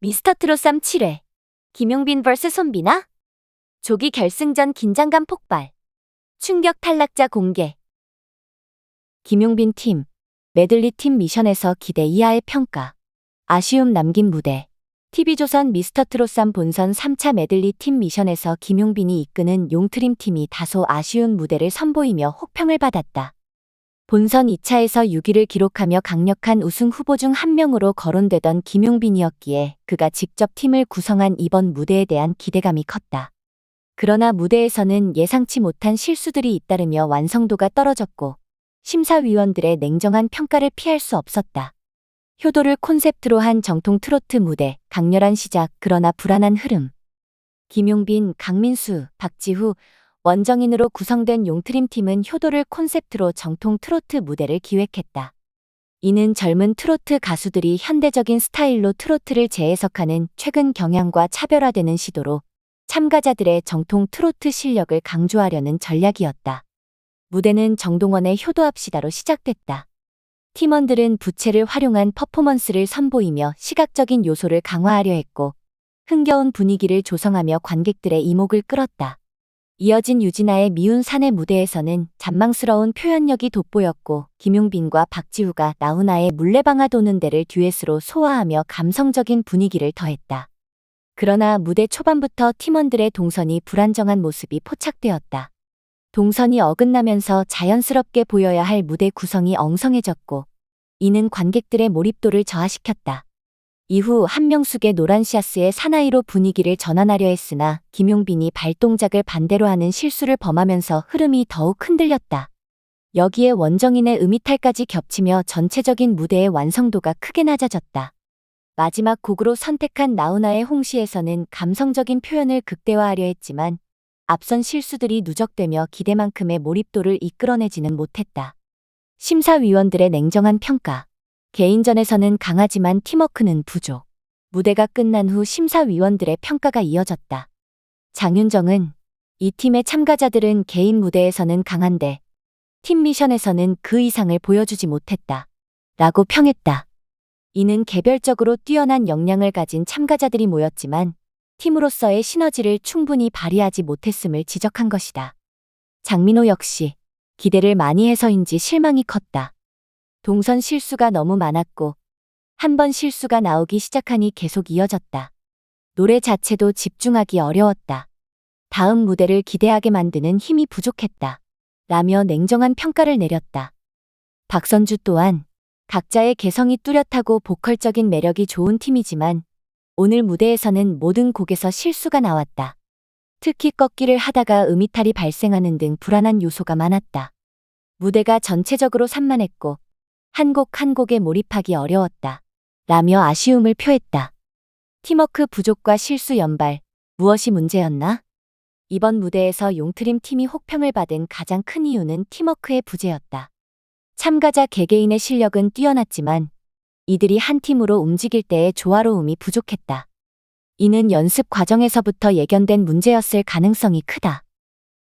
미스터 트롯 7회 김용빈 vs 손비나? 조기 결승전 긴장감 폭발. 충격 탈락자 공개. 김용빈 팀, 메들리 팀 미션에서 기대 이하의 평가. 아쉬움 남긴 무대. TV조선 미스터 트롯 본선 3차 메들리 팀 미션에서 김용빈이 이끄는 용트림 팀이 다소 아쉬운 무대를 선보이며 혹평을 받았다. 본선 2차에서 6위를 기록하며 강력한 우승 후보 중 한 명으로 거론되던 김용빈이었기에 그가 직접 팀을 구성한 이번 무대에 대한 기대감이 컸다. 그러나 무대에서는 예상치 못한 실수들이 잇따르며 완성도가 떨어졌고 심사위원들의 냉정한 평가를 피할 수 없었다. 효도를 콘셉트로 한 정통 트로트 무대, 강렬한 시작, 그러나 불안한 흐름. 김용빈, 강민수, 박지후, 원정인으로 구성된 용트림 팀은 효도를 콘셉트로 정통 트로트 무대를 기획했다. 이는 젊은 트로트 가수들이 현대적인 스타일로 트로트를 재해석하는 최근 경향과 차별화되는 시도로 참가자들의 정통 트로트 실력을 강조하려는 전략이었다. 무대는 정동원의 효도합시다로 시작됐다. 팀원들은 부채를 활용한 퍼포먼스를 선보이며 시각적인 요소를 강화하려 했고 흥겨운 분위기를 조성하며 관객들의 이목을 끌었다. 이어진 유진아의 미운 사내 무대에서는 잔망스러운 표현력이 돋보였고 김용빈과 박지후가 나훈아의 물레방아 도는 데를 듀엣으로 소화하며 감성적인 분위기를 더했다. 그러나 무대 초반부터 팀원들의 동선이 불안정한 모습이 포착되었다. 동선이 어긋나면서 자연스럽게 보여야 할 무대 구성이 엉성해졌고 이는 관객들의 몰입도를 저하시켰다. 이후 한명숙의 노란 샤스의 사나이로 분위기를 전환하려 했으나 김용빈이 발동작을 반대로 하는 실수를 범하면서 흐름이 더욱 흔들렸다. 여기에 원정인의 음이탈까지 겹치며 전체적인 무대의 완성도가 크게 낮아졌다. 마지막 곡으로 선택한 나훈아의 홍시에서는 감성적인 표현을 극대화하려 했지만 앞선 실수들이 누적되며 기대만큼의 몰입도를 이끌어내지는 못했다. 심사위원들의 냉정한 평가. 개인전에서는 강하지만 팀워크는 부족. 무대가 끝난 후 심사위원들의 평가가 이어졌다. 장윤정은 이 팀의 참가자들은 개인 무대에서는 강한데 팀 미션에서는 그 이상을 보여주지 못했다. 라고 평했다. 이는 개별적으로 뛰어난 역량을 가진 참가자들이 모였지만 팀으로서의 시너지를 충분히 발휘하지 못했음을 지적한 것이다. 장민호 역시 기대를 많이 해서인지 실망이 컸다. 동선 실수가 너무 많았고 한 번 실수가 나오기 시작하니 계속 이어졌다. 노래 자체도 집중하기 어려웠다. 다음 무대를 기대하게 만드는 힘이 부족했다. 라며 냉정한 평가를 내렸다. 박선주 또한 각자의 개성이 뚜렷하고 보컬적인 매력이 좋은 팀이지만 오늘 무대에서는 모든 곡에서 실수가 나왔다. 특히 꺾기를 하다가 음이탈이 발생하는 등 불안한 요소가 많았다. 무대가 전체적으로 산만했고 한 곡 한 곡에 몰입하기 어려웠다. 라며 아쉬움을 표했다. 팀워크 부족과 실수 연발, 무엇이 문제였나? 이번 무대에서 용트림 팀이 혹평을 받은 가장 큰 이유는 팀워크의 부재였다. 참가자 개개인의 실력은 뛰어났지만 이들이 한 팀으로 움직일 때의 조화로움이 부족했다. 이는 연습 과정에서부터 예견된 문제였을 가능성이 크다.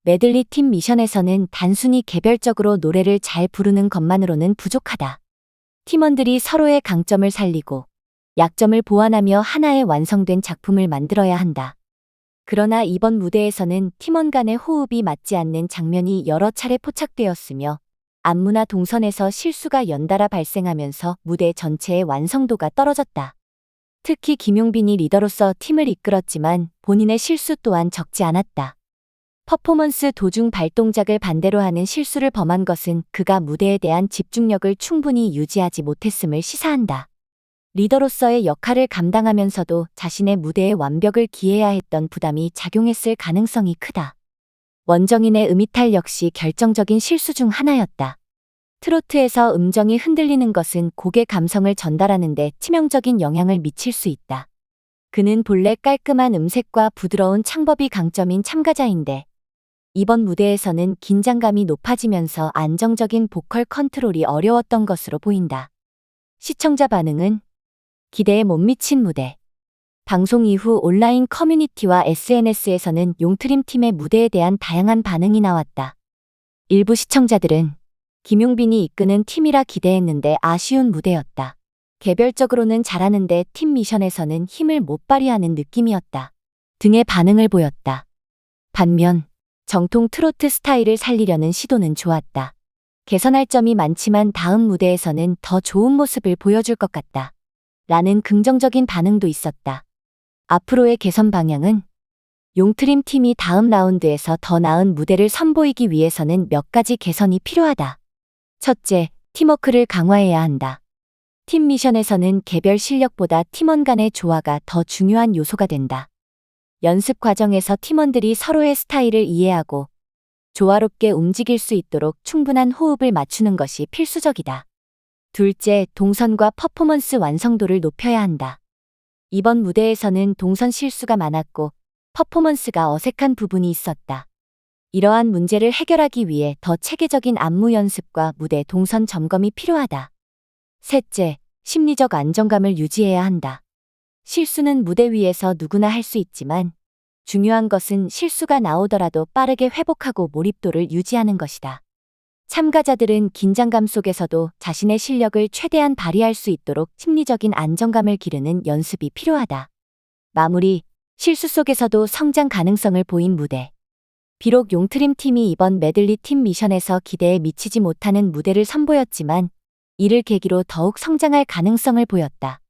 메들리 팀 미션에서는 단순히 개별적으로 노래를 잘 부르는 것만으로는 부족하다. 팀원들이 서로의 강점을 살리고 약점을 보완하며 하나의 완성된 작품을 만들어야 한다. 그러나 이번 무대에서는 팀원 간의 호흡이 맞지 않는 장면이 여러 차례 포착되었으며 안무나 동선에서 실수가 연달아 발생하면서 무대 전체의 완성도가 떨어졌다. 특히 김용빈이 리더로서 팀을 이끌었지만 본인의 실수 또한 적지 않았다. 퍼포먼스 도중 발동작을 반대로 하는 실수를 범한 것은 그가 무대에 대한 집중력을 충분히 유지하지 못했음을 시사한다. 리더로서의 역할을 감당하면서도 자신의 무대의 완벽을 기해야 했던 부담이 작용했을 가능성이 크다. 원정인의 음이탈 역시 결정적인 실수 중 하나였다. 트로트에서 음정이 흔들리는 것은 곡의 감성을 전달하는 데 치명적인 영향을 미칠 수 있다. 그는 본래 깔끔한 음색과 부드러운 창법이 강점인 참가자인데 이번 무대에서는 긴장감이 높아지면서 안정적인 보컬 컨트롤이 어려웠던 것으로 보인다. 시청자 반응은 기대에 못 미친 무대. 방송 이후 온라인 커뮤니티와 SNS에서는 용트림 팀의 무대에 대한 다양한 반응이 나왔다. 일부 시청자들은 김용빈이 이끄는 팀이라 기대했는데 아쉬운 무대였다. 개별적으로는 잘하는데 팀 미션에서는 힘을 못 발휘하는 느낌이었다. 등의 반응을 보였다. 반면 정통 트로트 스타일을 살리려는 시도는 좋았다. 개선할 점이 많지만 다음 무대에서는 더 좋은 모습을 보여줄 것 같다. 라는 긍정적인 반응도 있었다. 앞으로의 개선 방향은 용트림 팀이 다음 라운드에서 더 나은 무대를 선보이기 위해서는 몇 가지 개선이 필요하다. 첫째, 팀워크를 강화해야 한다. 팀 미션에서는 개별 실력보다 팀원 간의 조화가 더 중요한 요소가 된다. 연습 과정에서 팀원들이 서로의 스타일을 이해하고 조화롭게 움직일 수 있도록 충분한 호흡을 맞추는 것이 필수적이다. 둘째, 동선과 퍼포먼스 완성도를 높여야 한다. 이번 무대에서는 동선 실수가 많았고 퍼포먼스가 어색한 부분이 있었다. 이러한 문제를 해결하기 위해 더 체계적인 안무 연습과 무대 동선 점검이 필요하다. 셋째, 심리적 안정감을 유지해야 한다. 실수는 무대 위에서 누구나 할 수 있지만 중요한 것은 실수가 나오더라도 빠르게 회복하고 몰입도를 유지하는 것이다. 참가자들은 긴장감 속에서도 자신의 실력을 최대한 발휘할 수 있도록 심리적인 안정감을 기르는 연습이 필요하다. 마무리, 실수 속에서도 성장 가능성을 보인 무대. 비록 용트림 팀이 이번 메들리 팀 미션에서 기대에 미치지 못하는 무대를 선보였지만 이를 계기로 더욱 성장할 가능성을 보였다.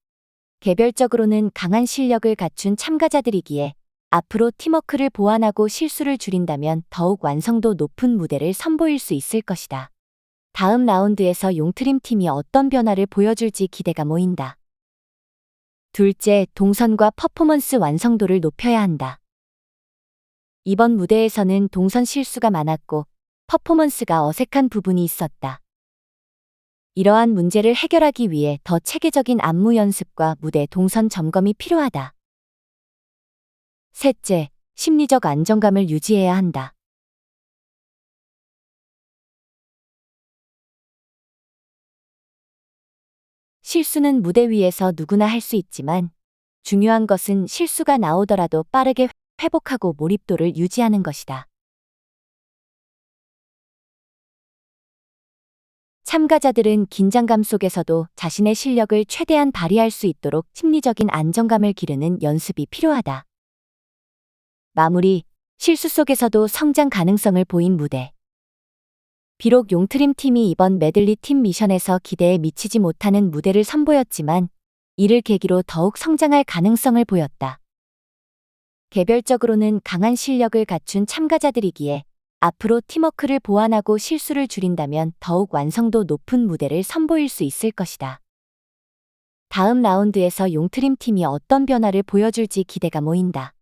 개별적으로는 강한 실력을 갖춘 참가자들이기에 앞으로 팀워크를 보완하고 실수를 줄인다면 더욱 완성도 높은 무대를 선보일 수 있을 것이다. 다음 라운드에서 용트림 팀이 어떤 변화를 보여줄지 기대가 모인다. 둘째, 동선과 퍼포먼스 완성도를 높여야 한다. 이번 무대에서는 동선 실수가 많았고 퍼포먼스가 어색한 부분이 있었다. 이러한 문제를 해결하기 위해 더 체계적인 안무 연습과 무대 동선 점검이 필요하다. 셋째, 심리적 안정감을 유지해야 한다. 실수는 무대 위에서 누구나 할 수 있지만 중요한 것은 실수가 나오더라도 빠르게 회복하고 몰입도를 유지하는 것이다. 참가자들은 긴장감 속에서도 자신의 실력을 최대한 발휘할 수 있도록 심리적인 안정감을 기르는 연습이 필요하다. 마무리, 실수 속에서도 성장 가능성을 보인 무대. 비록 용트림 팀이 이번 메들리 팀 미션에서 기대에 미치지 못하는 무대를 선보였지만 이를 계기로 더욱 성장할 가능성을 보였다. 개별적으로는 강한 실력을 갖춘 참가자들이기에 앞으로 팀워크를 보완하고 실수를 줄인다면 더욱 완성도 높은 무대를 선보일 수 있을 것이다. 다음 라운드에서 용트림 팀이 어떤 변화를 보여줄지 기대가 모인다.